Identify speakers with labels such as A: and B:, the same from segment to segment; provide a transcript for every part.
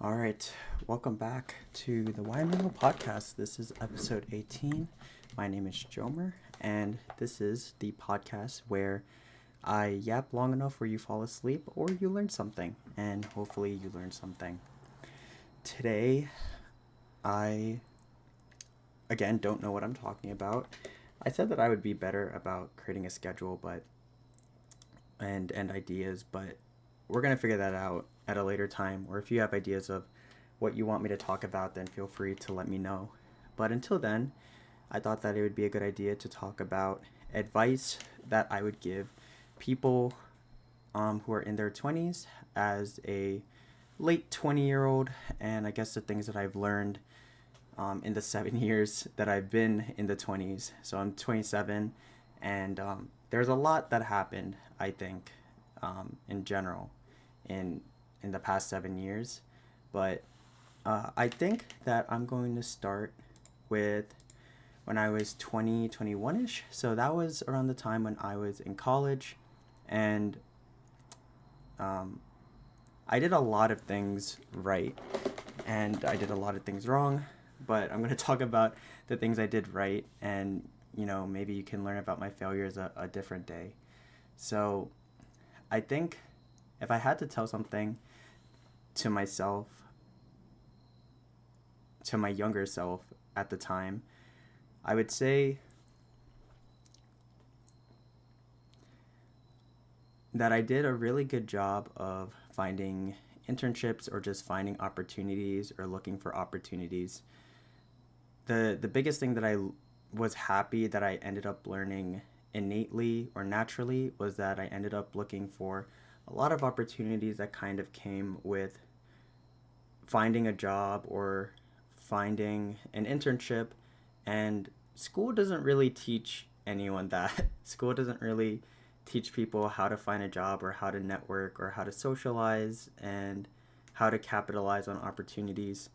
A: All right, welcome back to the YMAO Podcast. This is episode 18. My name is Joemer, and this is the podcast where I yap long enough where you fall asleep or you learn something, and hopefully you learn something. Today, I, again, don't know what I'm talking about. I said that I would be better about creating a schedule, and ideas, but we're going to figure that out at a later time, or if you have ideas of what you want me to talk about, then feel free to let me know. But until then, I thought that it would be a good idea to talk about advice that I would give people who are in their 20s as a late 20-year-old, and I guess the things that I've learned in the 7 years that I've been in the 20s. So I'm 27, and there's a lot that happened, I think, in general in the past 7 years. But I think that I'm going to start with when I was 20, 21-ish. So that was around the time when I was in college, and I did a lot of things right, and I did a lot of things wrong, but I'm going to talk about the things I did right, and, maybe you can learn about my failures a different day. So I think if I had to tell something to myself, to my younger self at the time, I would say that I did a really good job of finding internships or just finding opportunities or looking for opportunities. The biggest thing that I was happy that I ended up learning innately or naturally was that I ended up looking for a lot of opportunities that kind of came with finding a job or finding an internship. And school doesn't really teach anyone that. School doesn't really teach people how to find a job or how to network or how to socialize and how to capitalize on opportunities.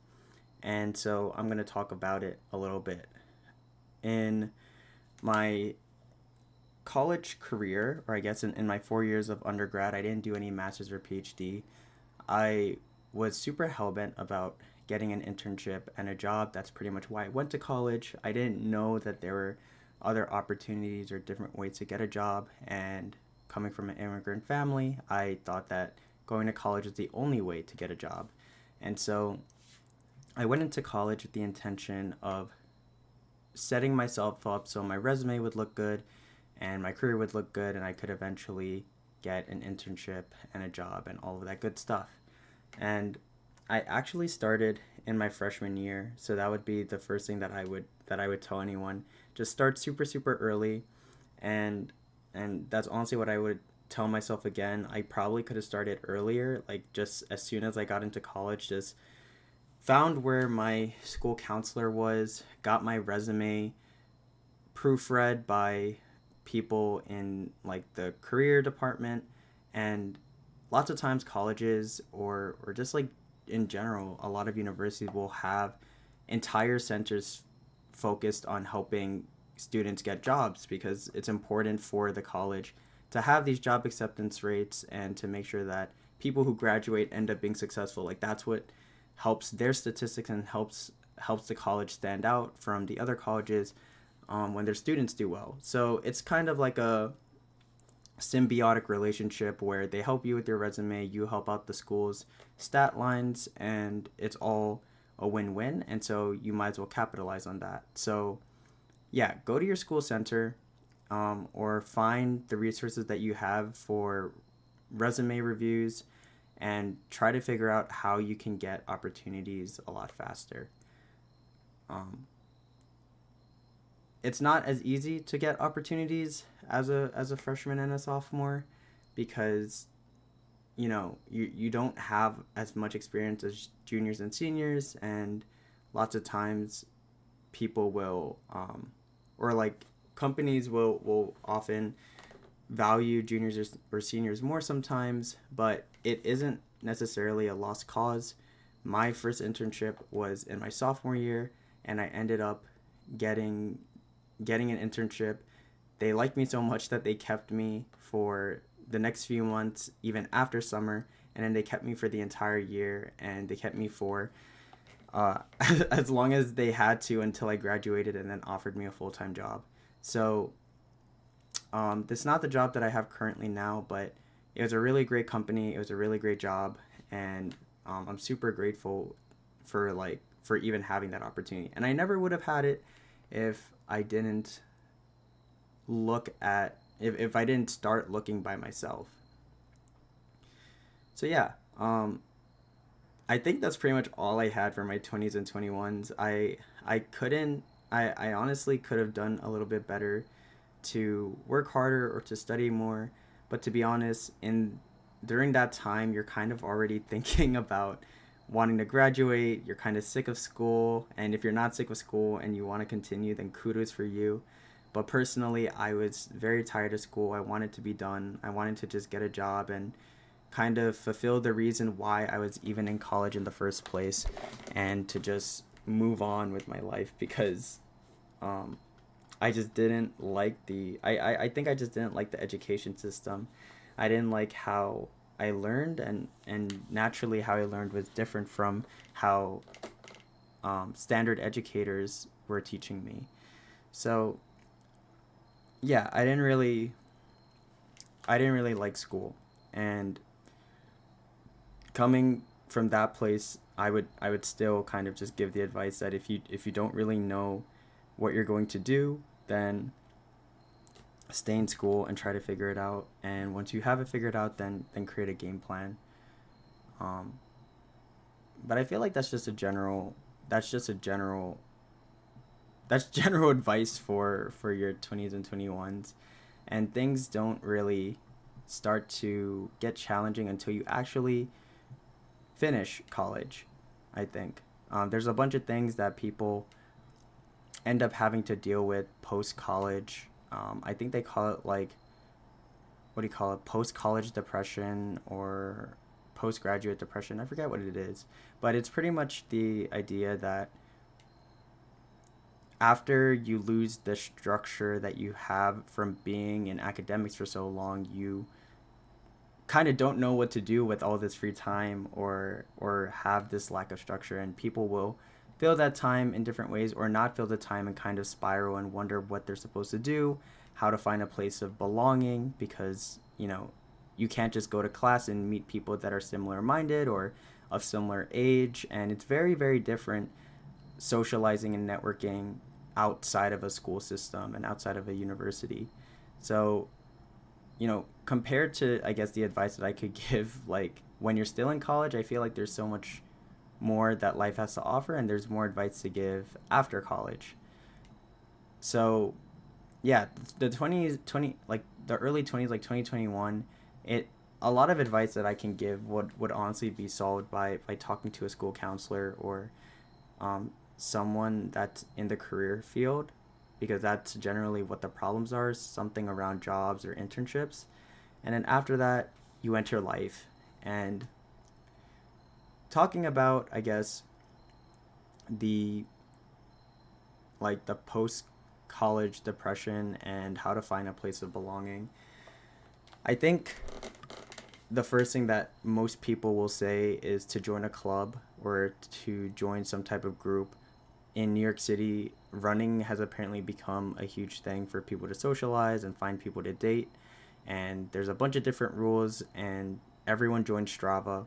A: And so I'm going to talk about it a little bit. In my college career, or I guess in my 4 years of undergrad, I didn't do any master's or PhD. I was super hellbent about getting an internship and a job. That's pretty much why I went to college. I didn't know that there were other opportunities or different ways to get a job. And coming from an immigrant family, I thought that going to college was the only way to get a job. And so I went into college with the intention of setting myself up so my resume would look good and my career would look good, and I could eventually get an internship and a job and all of that good stuff. And I actually started in my freshman year, so that would be the first thing that I would tell anyone. Just start super early, and that's honestly what I would tell myself again. I probably could have started earlier, like just as soon as I got into college, just found where my school counselor was, got my resume proofread by people in like the career department. And lots of times colleges or just like in general, a lot of universities will have entire centers focused on helping students get jobs, because it's important for the college to have these job acceptance rates and to make sure that people who graduate end up being successful. Like that's what helps their statistics and helps the college stand out from the other colleges when their students do well. So it's kind of like a symbiotic relationship where they help you with your resume, you help out the school's stat lines, and it's all a win-win. And so you might as well capitalize on that. So yeah, go to your school center or find the resources that you have for resume reviews and try to figure out how you can get opportunities a lot faster. It's not as easy to get opportunities as a freshman and a sophomore, because you don't have as much experience as juniors and seniors, and lots of times people will or like companies will often value juniors or seniors more sometimes, but it isn't necessarily a lost cause. My first internship was in my sophomore year, and I ended up getting an internship. They liked me so much that they kept me for the next few months, even after summer, and then they kept me for the entire year, and they kept me for as long as they had to until I graduated, and then offered me a full-time job. So this is not the job that I have currently now, but it was a really great company. It was a really great job, and I'm super grateful for even having that opportunity. And I never would have had it if I didn't if I didn't start looking by myself. So yeah, I think that's pretty much all I had for my 20s and 21s. I couldn't I honestly could have done a little bit better to work harder or to study more, but to be honest, in during that time you're kind of already thinking about wanting to graduate, you're kind of sick of school, and if you're not sick of school and you want to continue, then kudos for you. But personally, I was very tired of school. I wanted to be done. I wanted to just get a job and kind of fulfill the reason why I was even in college in the first place, and to just move on with my life, because I just didn't like I think I just didn't like the education system. I didn't like how I learned, and naturally how I learned was different from how standard educators were teaching me. So yeah, I didn't really like school, and coming from that place, I would still kind of just give the advice that if you don't really know what you're going to do, then stay in school and try to figure it out. And once you have it figured out, then create a game plan. Um, but I feel like that's just a general that's general advice for your 20s and 21s. And things don't really start to get challenging until you actually finish college, I think. There's a bunch of things that people end up having to deal with post college. I think they call it like, what do you call it? Post college depression or postgraduate depression. I forget what it is. But it's pretty much the idea that after you lose the structure that you have from being in academics for so long, you kind of don't know what to do with all this free time, or have this lack of structure, and people will fill that time in different ways or not fill the time and kind of spiral and wonder what they're supposed to do, how to find a place of belonging, because you can't just go to class and meet people that are similar minded or of similar age, and it's very, very different socializing and networking outside of a school system and outside of a university. So compared to, I guess, the advice that I could give, like, when you're still in college, I feel like there's so much more that life has to offer, and there's more advice to give after college. So, yeah, the 20s, 20, like, the early 20s, like 2021, a lot of advice that I can give would honestly be solved by talking to a school counselor, or someone that's in the career field, because that's generally what the problems are, something around jobs or internships. And then after that, you enter life. And talking about, I guess, the the post college depression and how to find a place of belonging, I think the first thing that most people will say is to join a club or to join some type of group. In New York City, running has apparently become a huge thing for people to socialize and find people to date. And there's a bunch of different rules, and everyone joins Strava.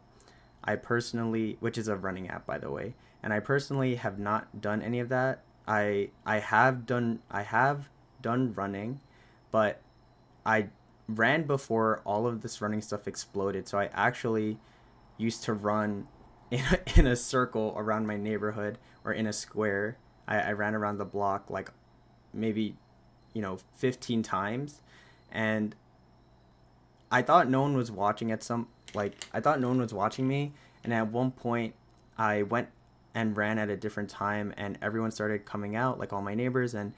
A: I personally, which is a running app, by the way, and I personally have not done any of that. I have done running, but I ran before all of this running stuff exploded. So I actually used to run in a circle around my neighborhood, or in a square. I ran around the block like maybe 15 times, and I thought no one was watching I thought no one was watching me, and at one point I went and ran at a different time, and everyone started coming out, like all my neighbors, and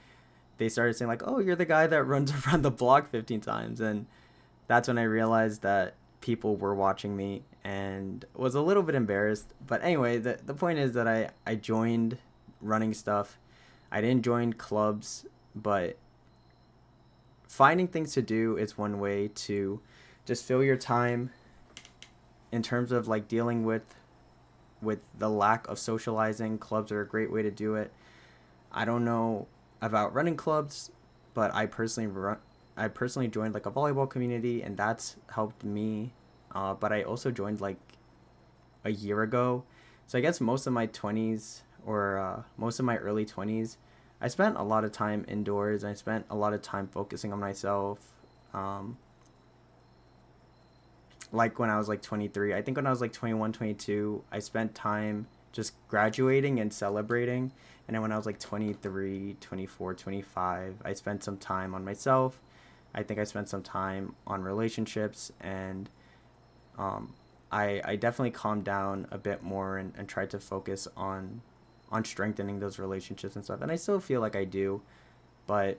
A: they started saying like, "Oh, you're the guy that runs around the block 15 times." And that's when I realized that people were watching me, and was a little bit embarrassed. But anyway, the point is that I joined running stuff. I didn't join clubs, but finding things to do is one way to just fill your time in terms of like dealing with the lack of socializing, clubs are a great way to do it. I don't know about running clubs, but I personally joined like a volleyball community, and that's helped me. But I also joined like a year ago, so I guess most of my 20s or most of my early 20s, I spent a lot of time indoors. I spent a lot of time focusing on myself. Um, like when I was like 23, I think when I was like 21, 22, I spent time just graduating and celebrating. And then when I was like 23, 24, 25, I spent some time on myself. I think I spent some time on relationships, and um, I definitely calmed down a bit more and tried to focus on strengthening those relationships and stuff. And I still feel like I do, but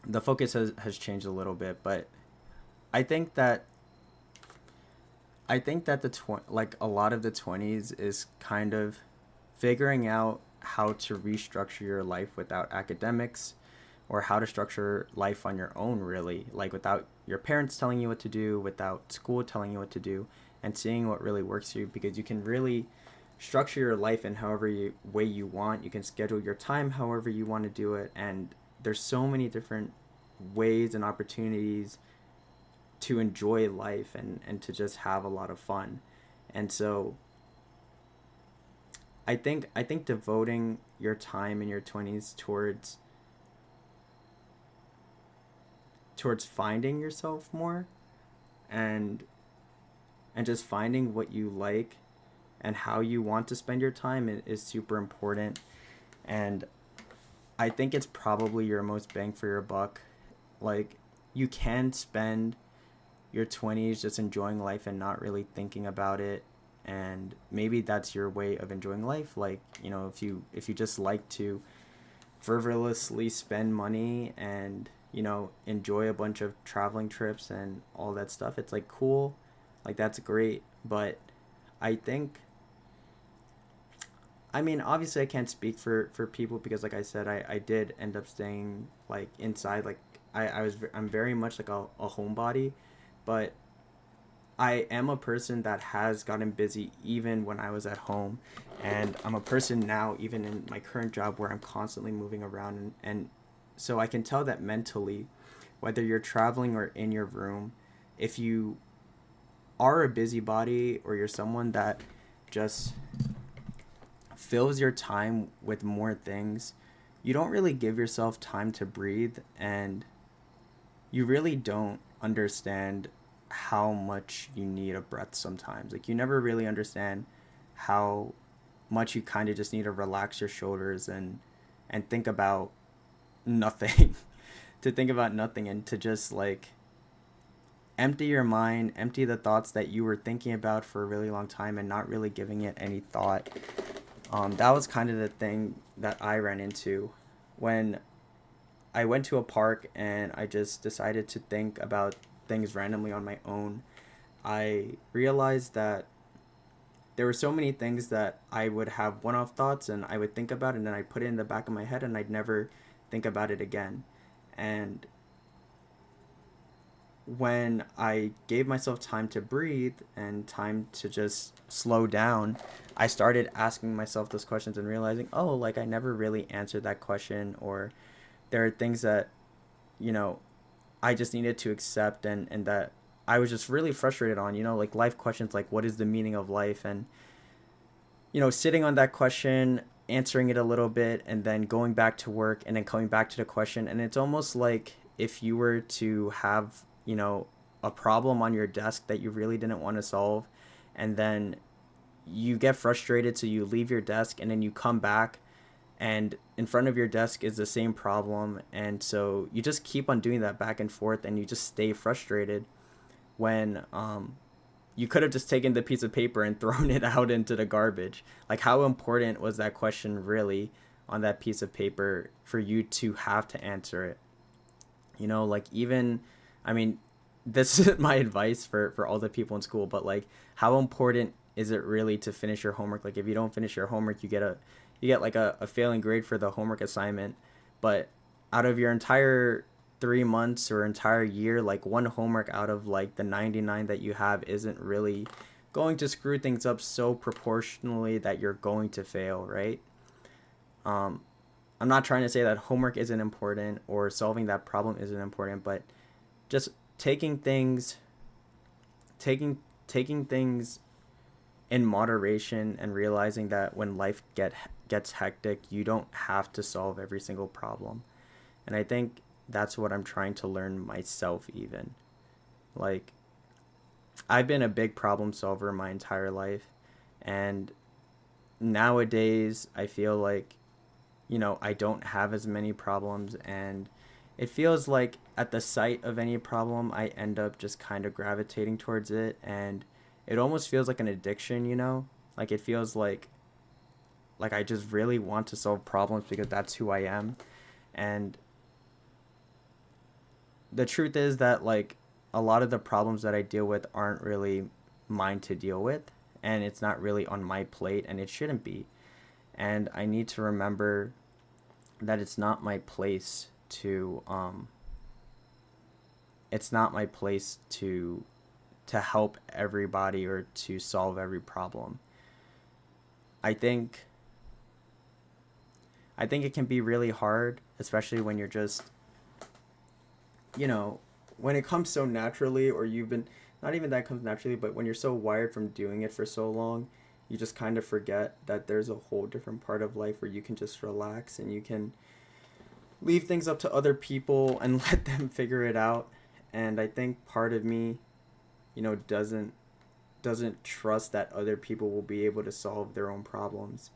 A: the focus has changed a little bit. But I think that like a lot of the 20s is kind of figuring out how to restructure your life without academics, or how to structure life on your own, really, like without your parents telling you what to do, without school telling you what to do, and seeing what really works for you, because you can really structure your life in way you want. You can schedule your time however you want to do it, and there's so many different ways and opportunities to enjoy life and to just have a lot of fun. And so I think devoting your time in your 20s towards finding yourself more, and just finding what you like and how you want to spend your time is super important. And I think it's probably your most bang for your buck. Like, you can spend your 20s just enjoying life and not really thinking about it, and maybe that's your way of enjoying life. Like, if you just like to frivolously spend money and enjoy a bunch of traveling trips and all that stuff, it's like cool, like that's great. But I think, I mean, obviously I can't speak for people, because like I said, I did end up staying like inside. Like, I'm very much like a homebody, but I am a person that has gotten busy even when I was at home. And I'm a person now, even in my current job, where I'm constantly moving around. And so I can tell that mentally, whether you're traveling or in your room, if you are a busybody, or you're someone that just fills your time with more things, you don't really give yourself time to breathe, and you really don't understand how much you need a breath sometimes. Like, you never really understand how much you kind of just need to relax your shoulders and think about nothing. To think about nothing, and to just like empty your mind, empty the thoughts that you were thinking about for a really long time and not really giving it any thought. That was kind of the thing that I ran into when I went to a park and I just decided to think about things randomly on my own. I realized that there were so many things that I would have one-off thoughts and I would think about, and then I'd put it in the back of my head and I'd never think about it again. And when I gave myself time to breathe and time to just slow down, I started asking myself those questions and realizing, oh, like I never really answered that question, or there are things that, I just needed to accept, and that I was just really frustrated on, like life questions, like what is the meaning of life? And, sitting on that question, answering it a little bit, and then going back to work and then coming back to the question. And it's almost like if you were to have, a problem on your desk that you really didn't want to solve, and then you get frustrated, so you leave your desk and then you come back, and in front of your desk is the same problem, and so you just keep on doing that back and forth, and you just stay frustrated when you could have just taken the piece of paper and thrown it out into the garbage. Like, how important was that question really on that piece of paper for you to have to answer it? Like, even, I mean, this is my advice for all the people in school, but like, how important is it really to finish your homework? Like, if you don't finish your homework, you get like a failing grade for the homework assignment. But out of your entire 3 months or entire year, like one homework out of like the 99 that you have isn't really going to screw things up so proportionally that you're going to fail, right? Um, I'm not trying to say that homework isn't important or solving that problem isn't important, but just taking things, taking things in moderation and realizing that when life gets hectic, you don't have to solve every single problem. And I think that's what I'm trying to learn myself even. Like, I've been a big problem solver my entire life, and nowadays I feel like, I don't have as many problems, and it feels like at the sight of any problem, I end up just kind of gravitating towards it, and it almost feels like an addiction. Like it feels like I just really want to solve problems because that's who I am. And the truth is that like a lot of the problems that I deal with aren't really mine to deal with, and it's not really on my plate, and it shouldn't be. And I need to remember that it's not my place to help everybody or to solve every problem. I think I think it can be really hard, especially when you're just, you know, when it comes so naturally, or you've been, not even that comes naturally, but when you're so wired from doing it for so long, you just kind of forget that there's a whole different part of life where you can just relax and you can leave things up to other people and let them figure it out. And I think part of me, doesn't trust that other people will be able to solve their own problems,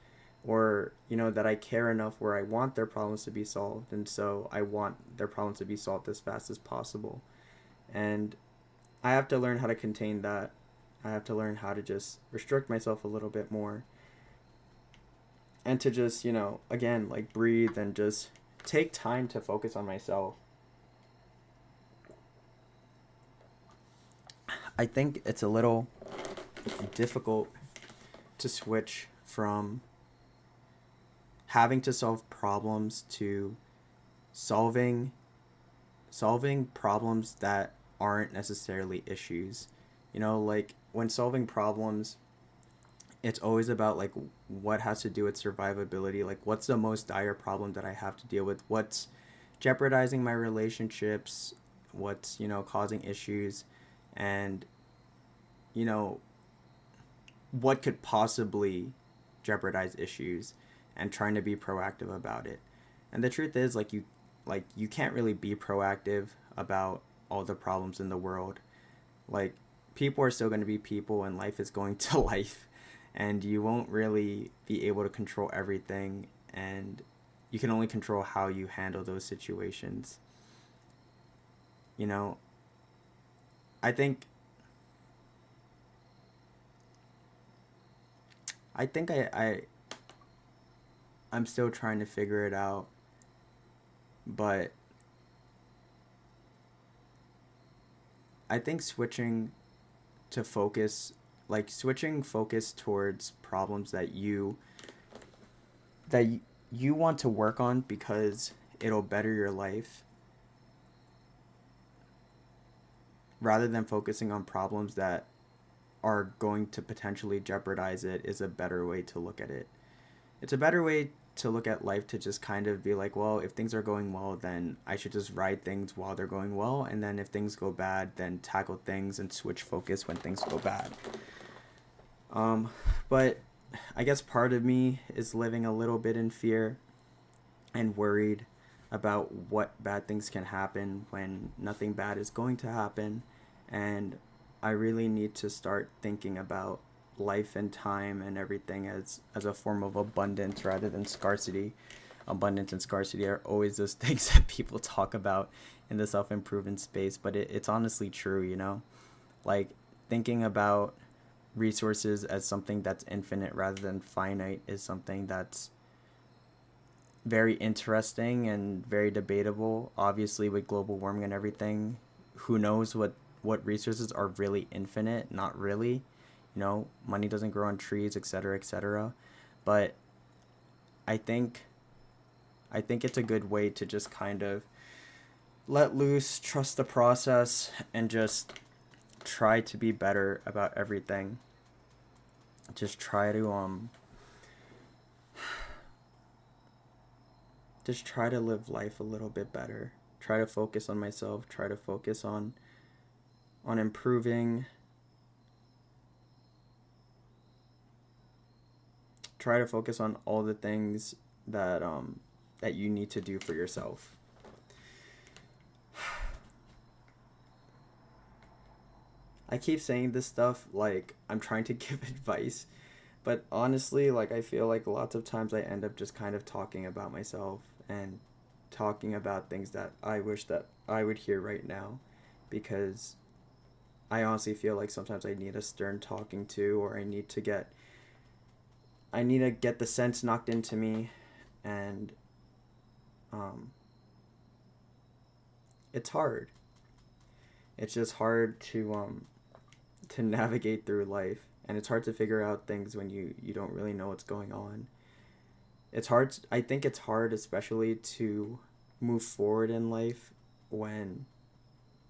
A: or that I care enough where I want their problems to be solved, and so I want their problems to be solved as fast as possible. And I have to learn how to contain that. I have to learn how to just restrict myself a little bit more, and to just, again, like breathe and just take time to focus on myself. I think it's a little difficult to switch from having to solve problems to solving solving problems that aren't necessarily issues. Like when solving problems, it's always about like what has to do with survivability. Like what's the most dire problem that I have to deal with? What's jeopardizing my relationships? What's, causing issues? And, you know, what could possibly jeopardize issues, and trying to be proactive about it. And the truth is like you can't really be proactive about all the problems in the world. Like people are still going to be people, and life is going to life, and you won't really be able to control everything, and you can only control how you handle those situations. You know, I think I think I'm still trying to figure it out, but I think to focus switching focus towards problems that you want to work on because it'll better your life, rather than focusing on problems that are going to potentially jeopardize it, is a better way to look at it. It's a better way to look at life, to just kind of be like, well, if things are going well, then I should just ride things while they're going well, and then if things go bad, then tackle things and switch focus when things go bad. But I guess part of me is living a little bit in fear and worried about what bad things can happen when nothing bad is going to happen. And I really need to start thinking about life and time and everything as a form of abundance rather than scarcity. Abundance and scarcity are always those things that people talk about in the self-improvement space, but it's honestly true. Like thinking about resources as something that's infinite rather than finite is something that's very interesting and very debatable. Obviously, with global warming and everything, who knows what resources are really infinite? Not really. Money doesn't grow on trees, etc., etc. But I think I think it's a good way to just kind of let loose, trust the process, and just try to be better about everything. Just try to live life a little bit better. Try to focus on myself, try to focus on improving. Try to focus on all the things that that you need to do for yourself. I keep saying this stuff like I'm trying to give advice, but honestly, like I feel like lots of times I end up just kind of talking about myself and talking about things that I wish that I would hear right now, because I honestly feel like sometimes I need a stern talking to, or I need to get the sense knocked into me, and um it's hard. It's just hard to navigate through life, and it's hard to figure out things when you don't really know what's going on. It's hard, I think it's hard especially to move forward in life when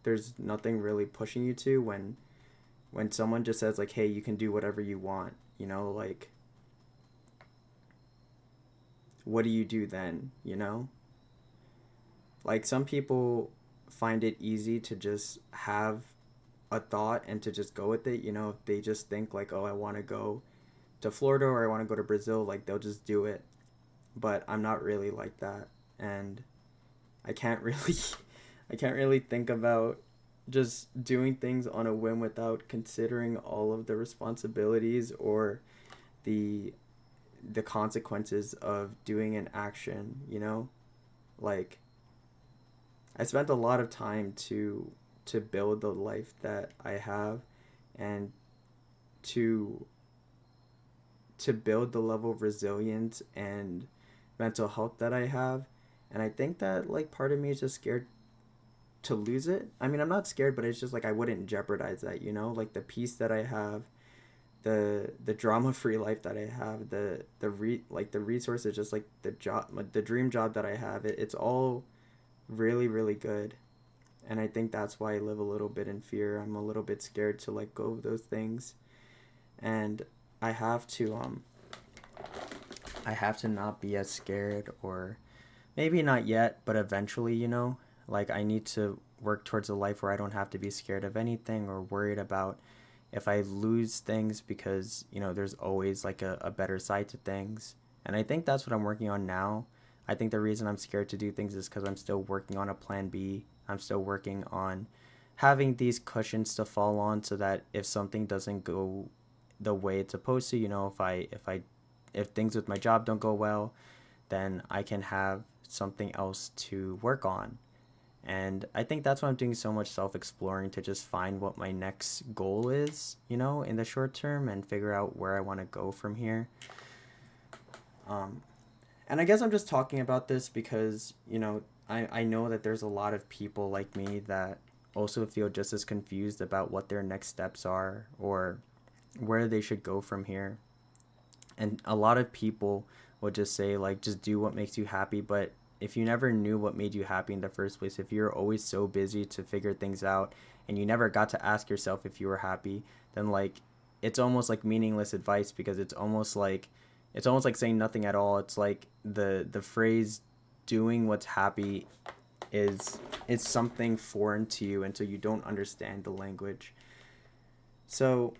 A: there's nothing really pushing you to, when someone just says like, hey, you can do whatever you want, like what do you do then, like some people find it easy to just have a thought and to just go with it. If they just think like, oh, I want to go to Florida or I want to go to Brazil, like they'll just do it. But I'm not really like that, and I can't really I can't really think about just doing things on a whim without considering all of the responsibilities or the the consequences of doing an action, Like I spent a lot of time to build the life that I have, and to build the level of resilience and mental health that I have. And I think that like part of me is just scared to lose it. I mean, I'm not scared, but it's just like I wouldn't jeopardize that, like the peace that I have, the drama free life that I have, the resources, just like the job, like the dream job that I have. It's all really, really good. And I think that's why I live a little bit in fear. I'm a little bit scared to let go of those things. And I have to I have to not be as scared, or maybe not yet, but eventually, like I need to work towards a life where I don't have to be scared of anything or worried about if I lose things, because, there's always like a better side to things. And I think that's what I'm working on now. I think the reason I'm scared to do things is because I'm still working on a plan B. I'm still working on having these cushions to fall on, so that if something doesn't go the way it's supposed to, if things with my job don't go well, then I can have something else to work on. And I think that's why I'm doing so much self-exploring, to just find what my next goal is, in the short term, and figure out where I want to go from here. And I guess I'm just talking about this because, I know that there's a lot of people like me that also feel just as confused about what their next steps are, or where they should go from here. And a lot of people will just say like, just do what makes you happy. But if you never knew what made you happy in the first place, if you're always so busy to figure things out and you never got to ask yourself if you were happy, then like it's almost like meaningless advice, because it's almost like saying nothing at all. It's like the phrase doing what's happy is something foreign to you until you don't understand the language. So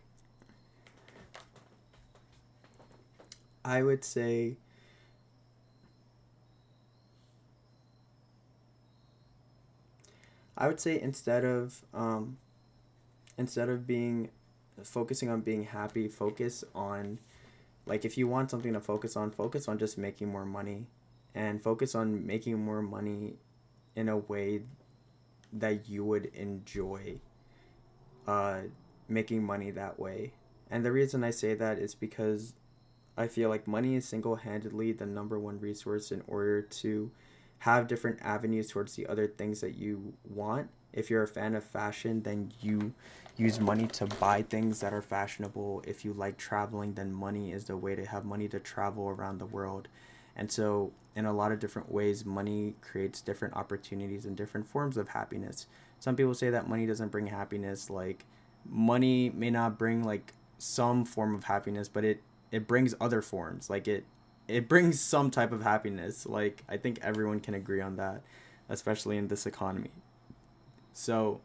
A: I would say instead of being focusing on being happy, focus on, like, if you want something to focus on just making more money, and focus on making more money in a way that you would enjoy uh making money that way. And the reason I say that is because I feel like money is single-handedly the number one resource in order to have different avenues towards the other things that you want. If you're a fan of fashion, then you use money to buy things that are fashionable. If you like traveling, then money is the way to have money to travel around the world. And so in a lot of different ways, money creates different opportunities and different forms of happiness. Some people say that money doesn't bring happiness. Like, money may not bring like some form of happiness, but it brings other forms. Like, it brings some type of happiness. Like, I think everyone can agree on that, especially in this economy. So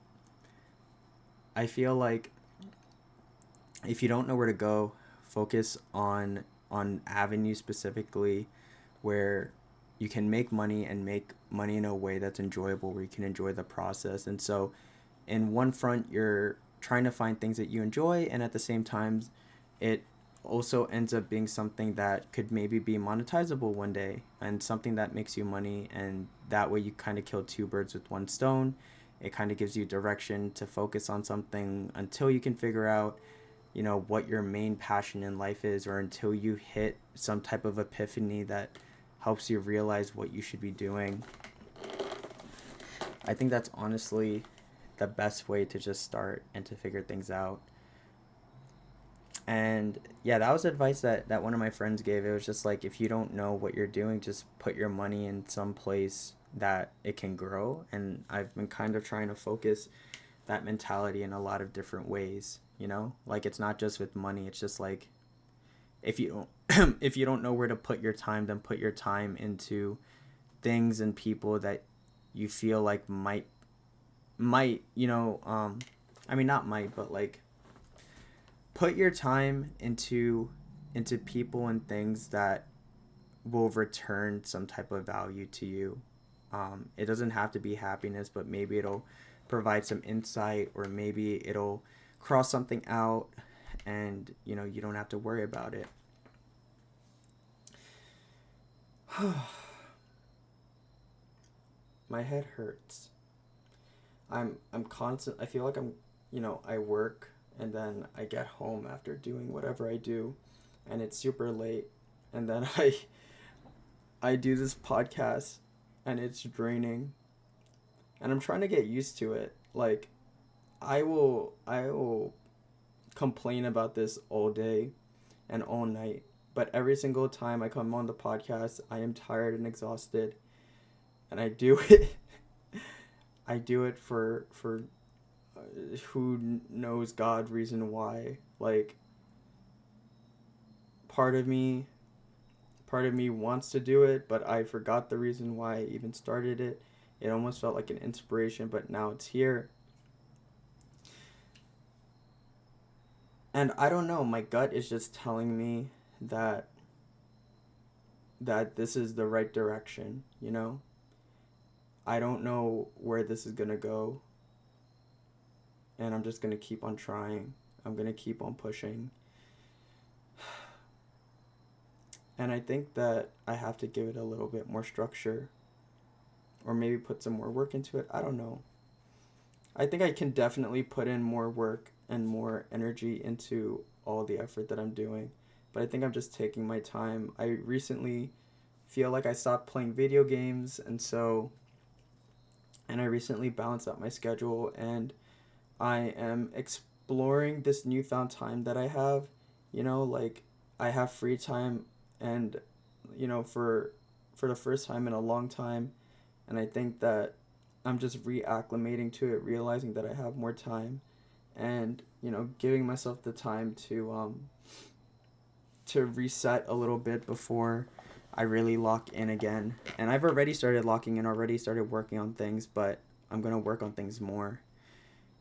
A: I feel like if you don't know where to go, focus on avenues specifically where you can make money and make money in a way that's enjoyable, where you can enjoy the process. And so in one front, you're trying to find things that you enjoy, and at the same time, it also ends up being something that could maybe be monetizable one day, and something that makes you money. And that way you kind of kill two birds with one stone. It kind of gives you direction to focus on something until you can figure out, what your main passion in life is, or until you hit some type of epiphany that helps you realize what you should be doing. I think that's honestly the best way to just start and to figure things out. And yeah, that was advice that one of my friends gave. It was just like, if you don't know what you're doing, just put your money in some place that it can grow. And I've been kind of trying to focus that mentality in a lot of different ways, like, it's not just with money. It's just like, if you don't if you don't know where to put your time, then put your time into things and people that you feel like might I mean, not might, but like, put your time into people and things that will return some type of value to you. It doesn't have to be happiness, but maybe it'll provide some insight, or maybe it'll cross something out, and you don't have to worry about it. My head hurts. I'm constant. I feel like I work, and then I get home after doing whatever I do, and it's super late, and then I do this podcast, and it's draining, and I'm trying to get used to it. Like, I will complain about this all day and all night, but every single time I come on the podcast, I am tired and exhausted, and I do it. I do it for who knows God reason why. Like, part of me wants to do it, but I forgot the reason why I even started it. It almost felt like an inspiration, but now it's here. And I don't know, my gut is just telling me that this is the right direction. I don't know where this is going to go, and I'm just going to keep on trying. I'm going to keep on pushing. And I think that I have to give it a little bit more structure, or maybe put some more work into it. I don't know. I think I can definitely put in more work and more energy into all the effort that I'm doing, but I think I'm just taking my time. I recently feel like I stopped playing video games, and I recently balanced out my schedule, and I am exploring this newfound time that I have. Like, I have free time, and for the first time in a long time, and I think that I'm just reacclimating to it, realizing that I have more time, and giving myself the time to reset a little bit before I really lock in again. And I've already started locking in, already started working on things, but I'm going to work on things more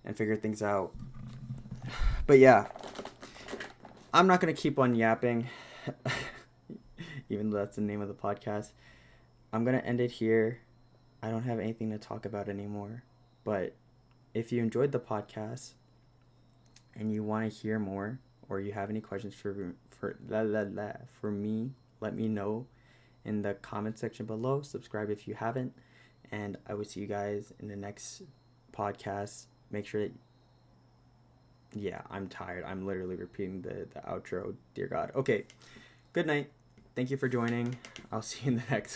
A: and figure things out. But yeah, I'm not going to keep on yapping, even though that's the name of the podcast. I'm going to end it here. I don't have anything to talk about anymore. But if you enjoyed the podcast and you want to hear more, or you have any questions for me, let me know in the comment section below. Subscribe if you haven't, and I will see you guys in the next podcast. Make sure that, yeah, I'm tired. I'm literally repeating the outro. Dear God. Okay, good night. Thank you for joining. I'll see you in the next one.